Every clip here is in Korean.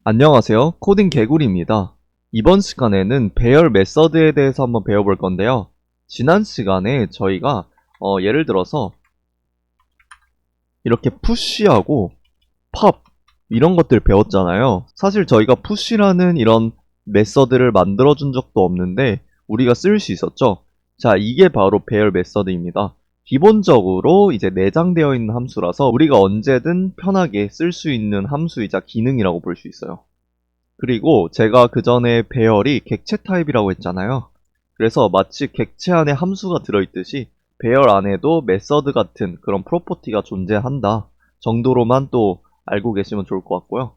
안녕하세요. 코딩 개구리입니다. 이번 시간에는 배열 메서드에 대해서 한번 배워볼 건데요. 지난 시간에 저희가 예를 들어서 이렇게 푸시하고 팝 이런 것들 배웠잖아요. 사실 저희가 푸시라는 이런 메서드를 만들어준 적도 없는데 우리가 쓸 수 있었죠. 자, 이게 바로 배열 메서드입니다. 기본적으로 이제 내장되어 있는 함수라서 우리가 언제든 편하게 쓸 수 있는 함수이자 기능이라고 볼 수 있어요. 그리고 제가 그 전에 배열이 객체 타입이라고 했잖아요. 그래서 마치 객체 안에 함수가 들어있듯이 배열 안에도 메서드 같은 그런 프로퍼티가 존재한다 정도로만 또 알고 계시면 좋을 것 같고요.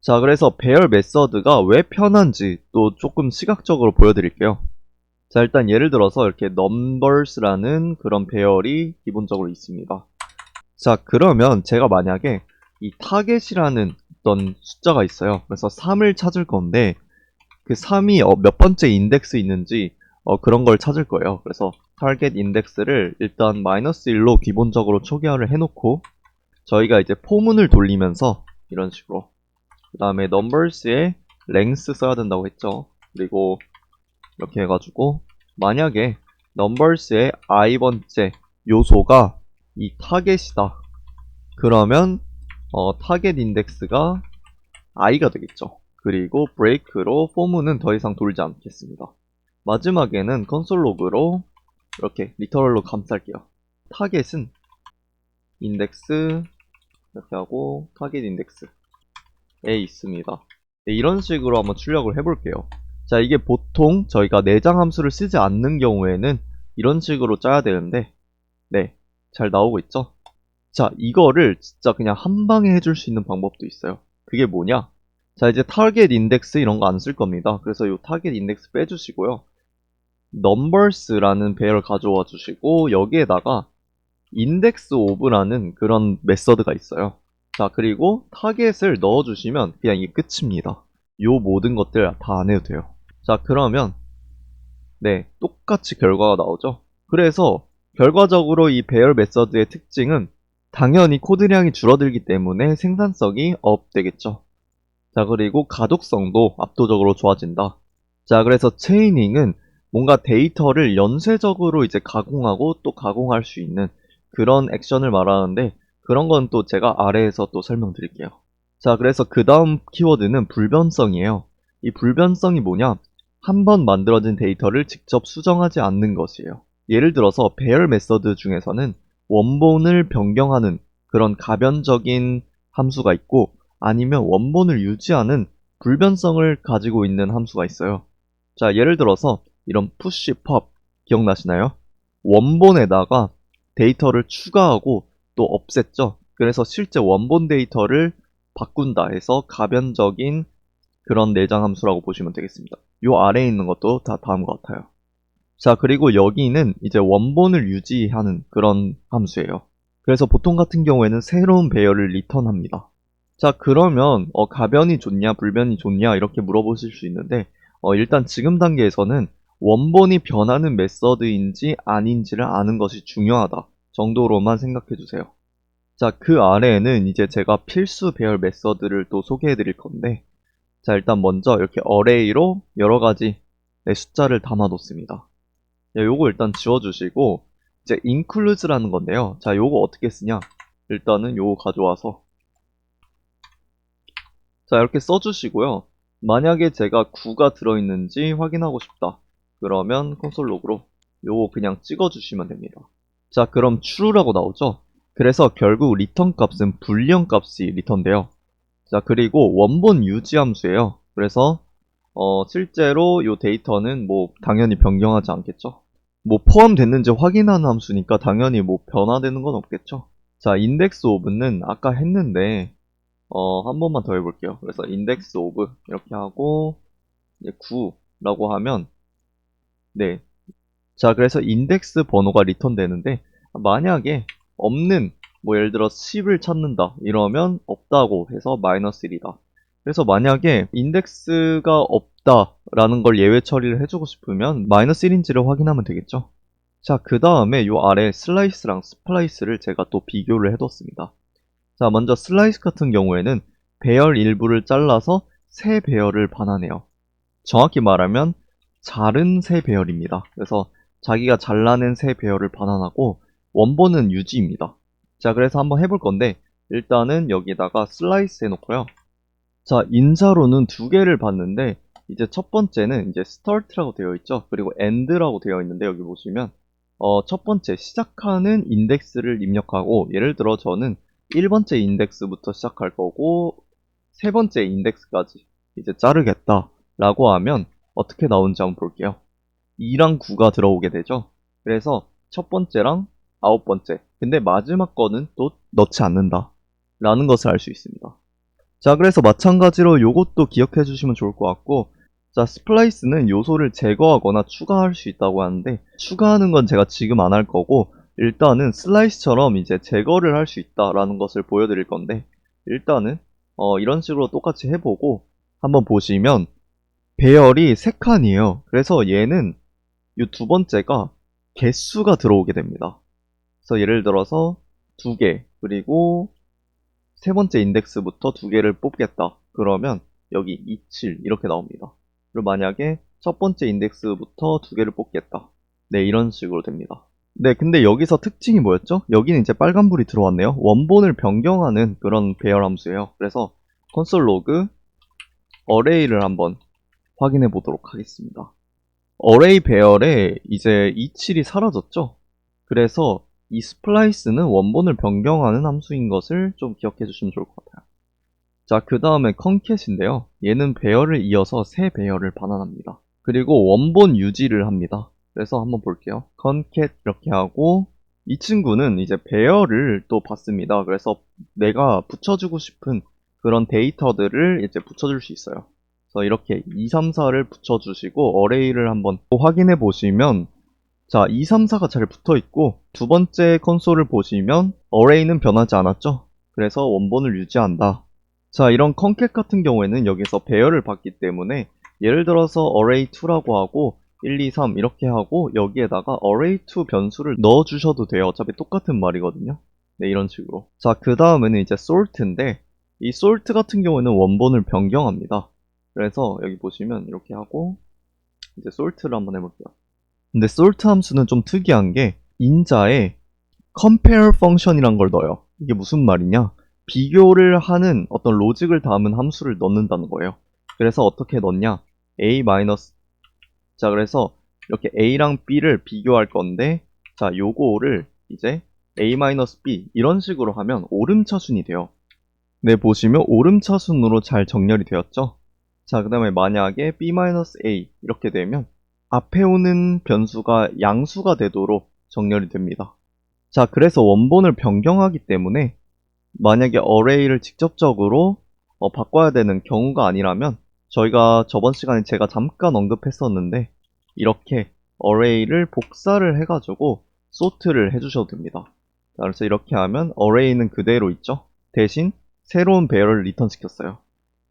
자, 그래서 배열 메서드가 왜 편한지 또 조금 시각적으로 보여드릴게요. 자, 일단 예를 들어서 이렇게 numbers라는 그런 배열이 기본적으로 있습니다. 자, 그러면 제가 만약에 이 타겟이라는 어떤 숫자가 있어요. 그래서 3을 찾을 건데 그 3이 몇 번째 인덱스 있는지 그런 걸 찾을 거예요. 그래서 타겟 인덱스를 일단 -1로 기본적으로 초기화를 해놓고 저희가 이제 포문을 돌리면서 이런 식으로 그 다음에 numbers에 length 써야 된다고 했죠. 그리고 이렇게 해가지고 만약에 numbers의 i번째 요소가 이 타겟이다. 그러면 타겟 인덱스가 i가 되겠죠. 그리고 break로 포문은 더 이상 돌지 않겠습니다. 마지막에는 컨솔 로그로 이렇게 리터럴로 감쌀게요. 타겟은 인덱스 이렇게 하고 타겟 인덱스에 있습니다. 네, 이런 식으로 한번 출력을 해볼게요. 자, 이게 보통 저희가 내장 함수를 쓰지 않는 경우에는 이런 식으로 짜야 되는데 네, 잘 나오고 있죠? 자, 이거를 진짜 그냥 한 방에 해줄 수 있는 방법도 있어요. 그게 뭐냐? 자, 이제 타겟 인덱스 이런 거 안 쓸 겁니다. 그래서 이 타겟 인덱스 빼주시고요. numbers라는 배열 가져와 주시고 여기에다가 index of라는 그런 메서드가 있어요. 자, 그리고 타겟을 넣어주시면 그냥 이게 끝입니다. 요 모든 것들 다 안 해도 돼요. 자, 그러면 네, 똑같이 결과가 나오죠. 그래서 결과적으로 이 배열 메서드의 특징은 당연히 코드량이 줄어들기 때문에 생산성이 업되겠죠. 자, 그리고 가독성도 압도적으로 좋아진다. 자, 그래서 체이닝은 뭔가 데이터를 연쇄적으로 이제 가공하고 또 가공할 수 있는 그런 액션을 말하는데 그런 건 또 제가 아래에서 또 설명드릴게요. 자, 그래서 그 다음 키워드는 불변성이에요. 이 불변성이 뭐냐? 한 번 만들어진 데이터를 직접 수정하지 않는 것이에요. 예를 들어서 배열 메서드 중에서는 원본을 변경하는 그런 가변적인 함수가 있고 아니면 원본을 유지하는 불변성을 가지고 있는 함수가 있어요. 자, 예를 들어서 이런 push pop 기억나시나요? 원본에다가 데이터를 추가하고 또 없앴죠. 그래서 실제 원본 데이터를 바꾼다 해서 가변적인 그런 내장 함수라고 보시면 되겠습니다. 요 아래에 있는 것도 다 다음과 같아요. 자, 그리고 여기는 이제 원본을 유지하는 그런 함수예요. 그래서 보통 같은 경우에는 새로운 배열을 리턴합니다. 자, 그러면 가변이 좋냐 불변이 좋냐 이렇게 물어보실 수 있는데 일단 지금 단계에서는 원본이 변하는 메서드인지 아닌지를 아는 것이 중요하다 정도로만 생각해 주세요. 자, 그 아래에는 이제 제가 필수 배열 메서드를 또 소개해 드릴 건데 자, 일단 먼저 이렇게 어레이로 여러 가지 숫자를 담아 놓습니다. 요거 일단 지워주시고 이제 include라는 건데요. 자, 요거 어떻게 쓰냐? 일단은 요거 가져와서 자, 이렇게 써주시고요. 만약에 제가 9가 들어있는지 확인하고 싶다. 그러면 콘솔 로그로 요거 그냥 찍어주시면 됩니다. 자, 그럼 true라고 나오죠? 그래서 결국 리턴 값은 불리언 값이 리턴돼요. 자, 그리고 원본 유지 함수예요. 그래서 실제로 요 데이터는 뭐 당연히 변경하지 않겠죠. 뭐 포함됐는지 확인하는 함수니까 당연히 뭐 변화되는 건 없겠죠. 자, index of는 아까 했는데 한 번만 더 해볼게요. 그래서 index of 이렇게 하고 이제 9라고 하면 네. 자, 그래서 인덱스 번호가 리턴 되는데 만약에 없는 뭐 예를 들어 10을 찾는다 이러면 없다고 해서 -1이다. 그래서 만약에 인덱스가 없다라는 걸 예외 처리를 해주고 싶으면 -1인지를 확인하면 되겠죠. 자, 그 다음에 요 아래 슬라이스랑 스플라이스를 제가 또 비교를 해뒀습니다. 자, 먼저 슬라이스 같은 경우에는 배열 일부를 잘라서 세 배열을 반환해요. 정확히 말하면 자른 세 배열입니다. 그래서 자기가 잘라낸 세 배열을 반환하고 원본은 유지입니다. 자, 그래서 한번 해볼 건데 일단은 여기다가 슬라이스 해놓고요. 자, 인자로는 두 개를 봤는데 이제 첫 번째는 이제 start라고 되어 있죠. 그리고 end라고 되어 있는데 여기 보시면 첫 번째 시작하는 인덱스를 입력하고 예를 들어 저는 1번째 인덱스부터 시작할 거고 세 번째 인덱스까지 이제 자르겠다 라고 하면 어떻게 나오는지 한번 볼게요. 2랑 9가 들어오게 되죠. 그래서 첫 번째랑 아홉 번째 근데 마지막 거는 또 넣지 않는다 라는 것을 알 수 있습니다. 자, 그래서 마찬가지로 요것도 기억해 주시면 좋을 것 같고, 자, 스플라이스는 요소를 제거하거나 추가할 수 있다고 하는데, 추가하는 건 제가 지금 안 할 거고, 일단은 슬라이스처럼 이제 제거를 할 수 있다라는 것을 보여드릴 건데, 일단은, 이런 식으로 똑같이 해보고, 한번 보시면, 배열이 3칸이에요. 그래서 얘는 이 두 번째가 개수가 들어오게 됩니다. 그래서 예를 들어서 2개, 그리고 세 번째 인덱스부터 두 개를 뽑겠다. 그러면 여기 27 이렇게 나옵니다. 그리고 만약에 첫 번째 인덱스부터 두 개를 뽑겠다. 네, 이런 식으로 됩니다. 네, 근데 여기서 특징이 뭐였죠? 여기는 이제 빨간불이 들어왔네요. 원본을 변경하는 그런 배열 함수예요. 그래서 콘솔 로그 어레이를 한번 확인해 보도록 하겠습니다. 어레이 배열에 이제 27이 사라졌죠? 그래서 이 스플라이스는 원본을 변경하는 함수인 것을 좀 기억해 주시면 좋을 것 같아요. 자, 그 다음에 컨캣인데요. 얘는 배열을 이어서 새 배열을 반환합니다. 그리고 원본 유지를 합니다. 그래서 한번 볼게요. 컨캣 이렇게 하고 이 친구는 이제 배열을 또 받습니다. 그래서 내가 붙여주고 싶은 그런 데이터들을 이제 붙여줄 수 있어요. 그래서 이렇게 2, 3, 4를 붙여주시고 어레이를 한번 확인해 보시면 자, 2, 3, 4가 잘 붙어 있고 두 번째 콘솔을 보시면 어레이는 변하지 않았죠? 그래서 원본을 유지한다. 자, 이런 컨캣 같은 경우에는 여기서 배열을 받기 때문에 예를 들어서 array2라고 하고 1, 2, 3 이렇게 하고 여기에다가 array2 변수를 넣어 주셔도 돼요. 어차피 똑같은 말이거든요. 네, 이런 식으로. 자, 그 다음에는 이제 sort인데 이 sort 같은 경우에는 원본을 변경합니다. 그래서 여기 보시면 이렇게 하고 이제 sort를 한번 해볼게요. 근데 sort 함수는 좀 특이한 게 인자에 compare function이란 걸 넣어요. 이게 무슨 말이냐? 비교를 하는 어떤 로직을 담은 함수를 넣는다는 거예요. 그래서 어떻게 넣냐? a 마이너스 자, 그래서 이렇게 a랑 b를 비교할 건데 자, 요거를 이제 a 마이너스 b 이런 식으로 하면 오름차순이 돼요. 네, 보시면 오름차순으로 잘 정렬이 되었죠? 자, 그 다음에 만약에 b 마이너스 a 이렇게 되면 앞에 오는 변수가 양수가 되도록 정렬이 됩니다. 자, 그래서 원본을 변경하기 때문에 만약에 array를 직접적으로 바꿔야 되는 경우가 아니라면 저희가 저번 시간에 제가 잠깐 언급했었는데 이렇게 array를 복사를 해가지고 sort를 해주셔도 됩니다. 자, 그래서 이렇게 하면 array는 그대로 있죠. 대신 새로운 배열을 리턴 시켰어요.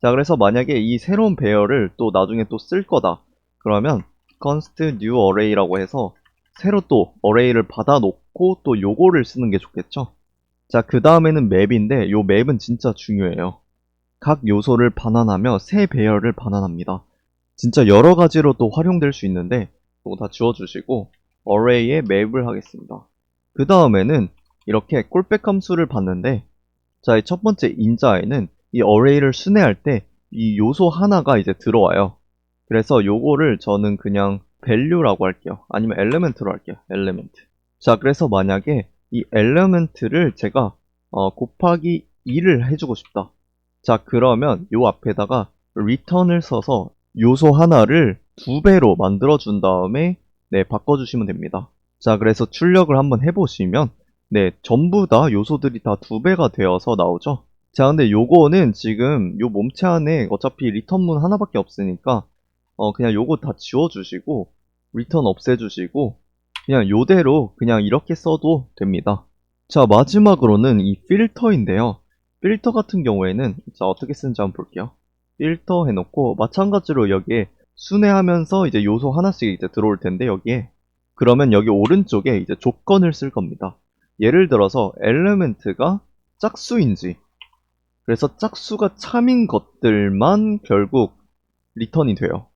자, 그래서 만약에 이 새로운 배열을 또 나중에 또 쓸 거다. 그러면 const new array라고 해서 새로 또 array를 받아놓고 또 요거를 쓰는 게 좋겠죠. 자, 그 다음에는 맵인데 요 맵은 진짜 중요해요. 각 요소를 반환하며 새 배열을 반환합니다. 진짜 여러 가지로 또 활용될 수 있는데 이거 다 지워주시고 array에 맵을 하겠습니다. 그 다음에는 이렇게 콜백 함수를 봤는데 자, 이 첫 번째 인자에는 이 array를 순회할 때 이 요소 하나가 이제 들어와요. 그래서 요거를 저는 그냥 value라고 할게요. 아니면 element로 할게요. element. 자, 그래서 만약에 이 element를 제가 곱하기 2를 해주고 싶다. 자, 그러면 요 앞에다가 return을 써서 요소 하나를 2배로 만들어준 다음에 네, 바꿔주시면 됩니다. 자, 그래서 출력을 한번 해보시면 네, 전부 다 요소들이 다 2배가 되어서 나오죠. 자, 근데 요거는 지금 요 몸체 안에 어차피 리턴문 하나밖에 없으니까 그냥 요거 다 지워주시고 리턴 없애주시고 그냥 요대로 그냥 이렇게 써도 됩니다. 자, 마지막으로는 이 필터인데요. 필터 같은 경우에는 자, 어떻게 쓰는지 한번 볼게요. 필터 해놓고 마찬가지로 여기에 순회하면서 이제 요소 하나씩 이제 들어올 텐데 여기에 그러면 여기 오른쪽에 이제 조건을 쓸 겁니다. 예를 들어서 엘리멘트가 짝수인지 그래서 짝수가 참인 것들만 결국 리턴이 돼요.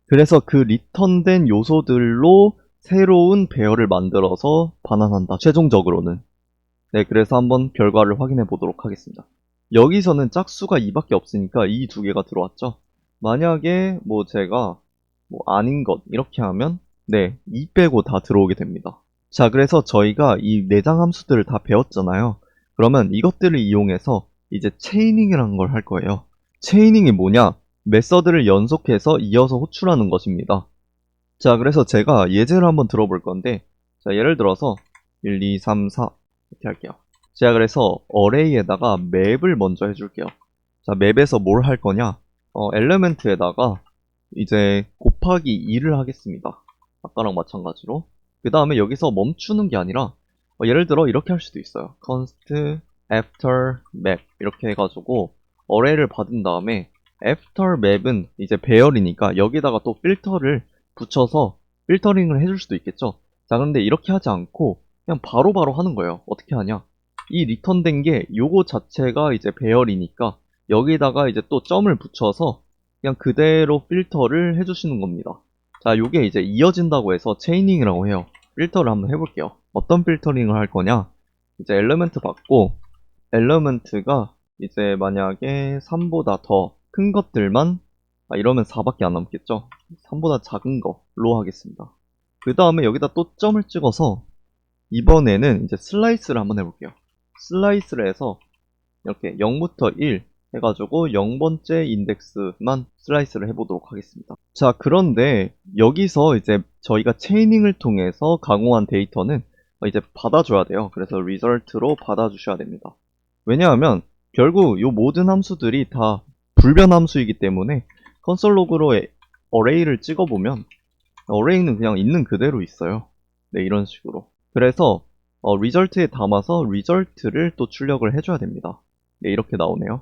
그래서 그 리턴된 요소들로 새로운 배열을 만들어서 반환한다. 최종적으로는. 네, 그래서 한번 결과를 확인해 보도록 하겠습니다. 여기서는 짝수가 2밖에 없으니까 이 두 개가 들어왔죠. 만약에 뭐 제가 뭐 아닌 것 이렇게 하면 네, 2 빼고 다 들어오게 됩니다. 자, 그래서 저희가 이 내장 함수들을 다 배웠잖아요. 그러면 이것들을 이용해서 이제 체이닝이라는 걸 할 거예요. 체이닝이 뭐냐? 메서드를 연속해서 이어서 호출하는 것입니다. 자, 그래서 제가 예제를 한번 들어볼 건데, 자, 예를 들어서 1, 2, 3, 4 이렇게 할게요. 제가 그래서 어레이에다가 맵을 먼저 해줄게요. 자, 맵에서 뭘 할 거냐? 엘리멘트에다가 이제 곱하기 2를 하겠습니다. 아까랑 마찬가지로. 그 다음에 여기서 멈추는 게 아니라, 예를 들어 이렇게 할 수도 있어요. const after map 이렇게 해가지고 어레이를 받은 다음에 after map은 이제 배열이니까 여기다가 또 필터를 붙여서 필터링을 해줄 수도 있겠죠. 자, 그런데 이렇게 하지 않고 그냥 바로바로 하는 거예요. 어떻게 하냐? 이 리턴된 게 요거 자체가 이제 배열이니까 여기다가 이제 또 점을 붙여서 그냥 그대로 필터를 해주시는 겁니다. 자, 요게 이제 이어진다고 해서 체이닝이라고 해요. 필터를 한번 해볼게요. 어떤 필터링을 할 거냐? 이제 엘리멘트 받고 엘리멘트가 이제 만약에 3보다 더 큰 것들만 이러면 4밖에 안 남겠죠? 3보다 작은 거로 하겠습니다. 그 다음에 여기다 또 점을 찍어서 이번에는 이제 슬라이스를 한번 해볼게요. 슬라이스를 해서 이렇게 0부터 1 해가지고 0번째 인덱스만 슬라이스를 해보도록 하겠습니다. 자, 그런데 여기서 이제 저희가 체이닝을 통해서 가공한 데이터는 이제 받아줘야 돼요. 그래서 result로 받아주셔야 됩니다. 왜냐하면 결국 이 모든 함수들이 다 불변 함수이기 때문에 컨솔 로그로 어레이를 찍어보면 어레이는 그냥 있는 그대로 있어요. 네, 이런 식으로. 그래서 result에 담아서 result를 또 출력을 해줘야 됩니다. 네, 이렇게 나오네요.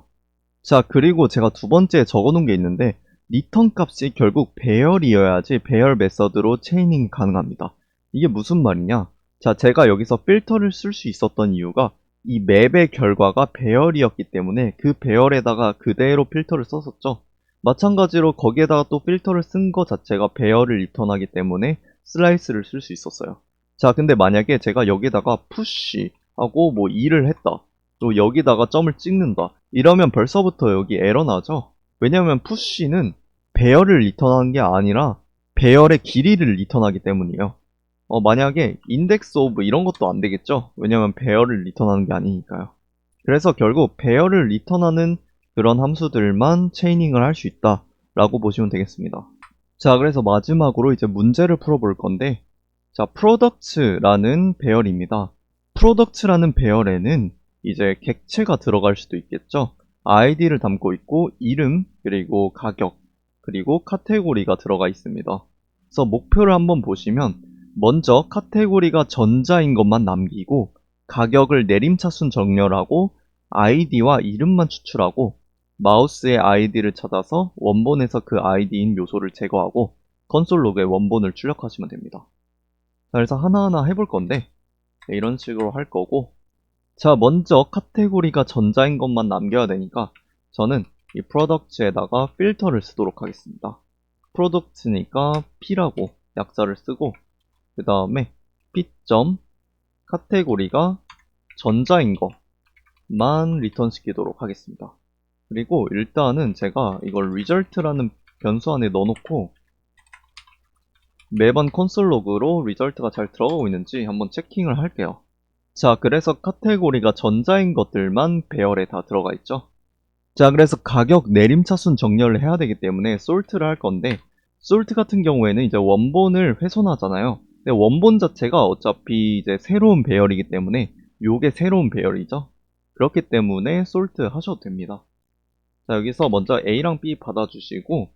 자, 그리고 제가 두 번째 적어놓은 게 있는데 리턴 값이 결국 배열이어야지 배열 메서드로 체이닝이 가능합니다. 이게 무슨 말이냐? 자, 제가 여기서 필터를 쓸 수 있었던 이유가 이 맵의 결과가 배열이었기 때문에 그 배열에다가 그대로 필터를 썼었죠. 마찬가지로 거기에다가 또 필터를 쓴 것 자체가 배열을 리턴하기 때문에 슬라이스를 쓸 수 있었어요. 자, 근데 만약에 제가 여기다가 푸시하고 뭐 2를 했다. 또 여기다가 점을 찍는다. 이러면 벌써부터 여기 에러 나죠? 왜냐면 푸시는 배열을 리턴하는 게 아니라 배열의 길이를 리턴하기 때문이에요. 만약에 인덱스 오브 이런 것도 안 되겠죠? 왜냐면 배열을 리턴하는 게 아니니까요. 그래서 결국 배열을 리턴하는 그런 함수들만 체이닝을 할 수 있다 라고 보시면 되겠습니다. 자, 그래서 마지막으로 이제 문제를 풀어볼 건데, 자, products라는 배열입니다. products라는 배열에는 이제 객체가 들어갈 수도 있겠죠. id를 담고 있고 이름, 그리고 가격, 그리고 카테고리가 들어가 있습니다. 그래서 목표를 한번 보시면 먼저 카테고리가 전자인 것만 남기고 가격을 내림차순 정렬하고 id와 이름만 추출하고 마우스의 id를 찾아서 원본에서 그 id인 요소를 제거하고 컨솔 로그에 원본을 출력하시면 됩니다. 자, 그래서 하나하나 해볼 건데 네, 이런 식으로 할 거고, 자, 먼저 카테고리가 전자인 것만 남겨야 되니까 저는 이 products에다가 필터를 쓰도록 하겠습니다. product니까 p라고 약자를 쓰고 그 다음에 p. 카테고리가 전자인 것만 리턴 시키도록 하겠습니다. 그리고 일단은 제가 이걸 result라는 변수 안에 넣어놓고 매번 콘솔 로그로 리절트가 잘 들어가고 있는지 한번 체킹을 할게요. 자, 그래서 카테고리가 전자인 것들만 배열에 다 들어가 있죠. 자, 그래서 가격 내림차순 정렬을 해야 되기 때문에 sort를 할 건데 sort 같은 경우에는 이제 원본을 훼손하잖아요. 근데 원본 자체가 어차피 이제 새로운 배열이기 때문에 요게 새로운 배열이죠. 그렇기 때문에 sort 하셔도 됩니다. 자, 여기서 먼저 A랑 B 받아주시고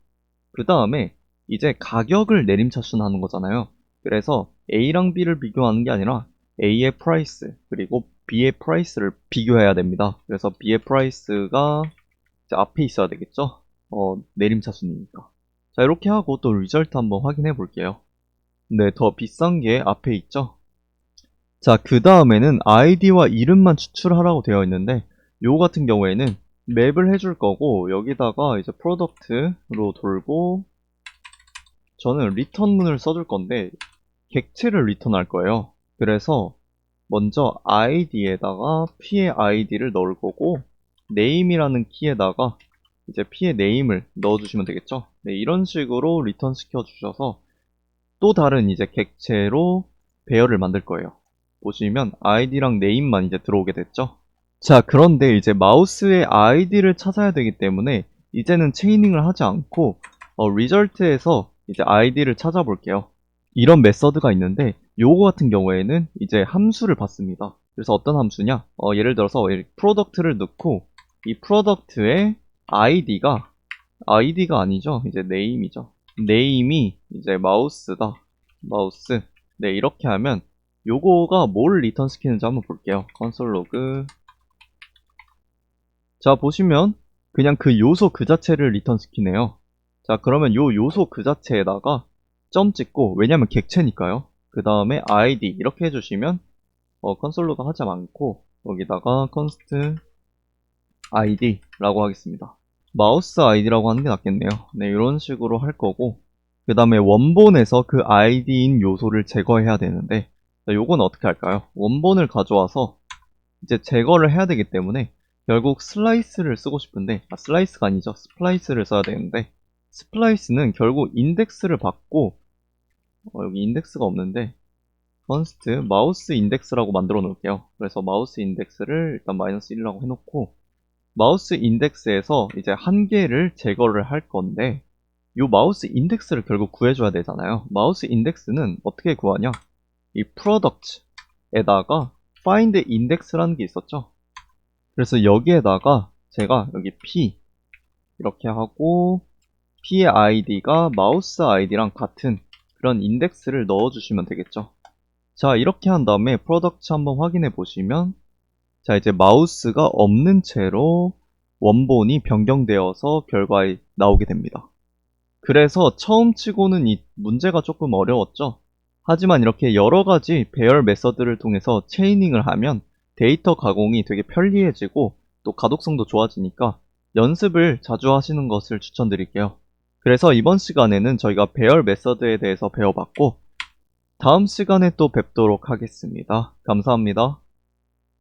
그 다음에 이제 가격을 내림차순하는 거잖아요. 그래서 A랑 B를 비교하는 게 아니라 A의 프라이스 그리고 B의 프라이스를 비교해야 됩니다. 그래서 B의 프라이스가 앞에 있어야 되겠죠? 내림차순이니까. 자, 이렇게 하고 또 리절트 한번 확인해 볼게요. 네, 더 비싼 게 앞에 있죠? 자, 그 다음에는 아이디와 이름만 추출하라고 되어 있는데 요 같은 경우에는 맵을 해줄 거고, 여기다가 이제 프로덕트로 돌고, 저는 리턴문을 써줄 건데, 객체를 리턴할 거예요. 그래서 먼저 id에다가 p의 id를 넣을 거고, name이라는 키에다가 이제 p의 name을 넣어주시면 되겠죠. 네, 이런 식으로 리턴 시켜주셔서 또 다른 이제 객체로 배열을 만들 거예요. 보시면 id랑 name만 이제 들어오게 됐죠. 자, 그런데 이제 마우스의 id를 찾아야 되기 때문에 이제는 체이닝을 하지 않고 result에서 이제 id를 찾아볼게요. 이런 메서드가 있는데 요거 같은 경우에는 이제 함수를 받습니다. 그래서 어떤 함수냐? 예를 들어서 프로덕트를 넣고 이 프로덕트의 id가 아니죠. 이제 name이죠. name이 이제 마우스다. 마우스. 네, 이렇게 하면 요거가 뭘 리턴 시키는지 한번 볼게요. console log. 자, 보시면 그냥 그 요소 그 자체를 리턴 시키네요. 자, 그러면 요 요소 그 자체에다가 점 찍고, 왜냐면 객체니까요. 그 다음에 id 이렇게 해주시면 컨솔로가 하지 않고 여기다가 const id라고 하겠습니다. 마우스 id라고 하는 게 낫겠네요. 네, 이런 식으로 할 거고, 그 다음에 원본에서 그 id인 요소를 제거해야 되는데, 자, 요건 어떻게 할까요? 원본을 가져와서 이제 제거를 해야 되기 때문에 결국 슬라이스를 쓰고 싶은데, 슬라이스가 아니죠. 스플라이스를 써야 되는데, 스플라이스는 결국 인덱스를 받고, 여기 인덱스가 없는데, const 마우스 인덱스라고 만들어 놓을게요. 그래서 마우스 인덱스를 일단 마이너스 1이라고 해놓고, 마우스 인덱스에서 이제 한 개를 제거를 할 건데, 이 마우스 인덱스를 결국 구해줘야 되잖아요. 마우스 인덱스는 어떻게 구하냐? 이 product에다가 find index라는 게 있었죠. 그래서 여기에다가 제가 여기 p 이렇게 하고 p의 id가 마우스 id랑 같은 그런 인덱스를 넣어주시면 되겠죠. 자, 이렇게 한 다음에 프로덕트 한번 확인해 보시면, 자, 이제 마우스가 없는 채로 원본이 변경되어서 결과에 나오게 됩니다. 그래서 처음 치고는 이 문제가 조금 어려웠죠. 하지만 이렇게 여러 가지 배열 메서드를 통해서 체이닝을 하면 데이터 가공이 되게 편리해지고 또 가독성도 좋아지니까 연습을 자주 하시는 것을 추천드릴게요. 그래서 이번 시간에는 저희가 배열 메서드에 대해서 배워봤고, 다음 시간에 또 뵙도록 하겠습니다. 감사합니다.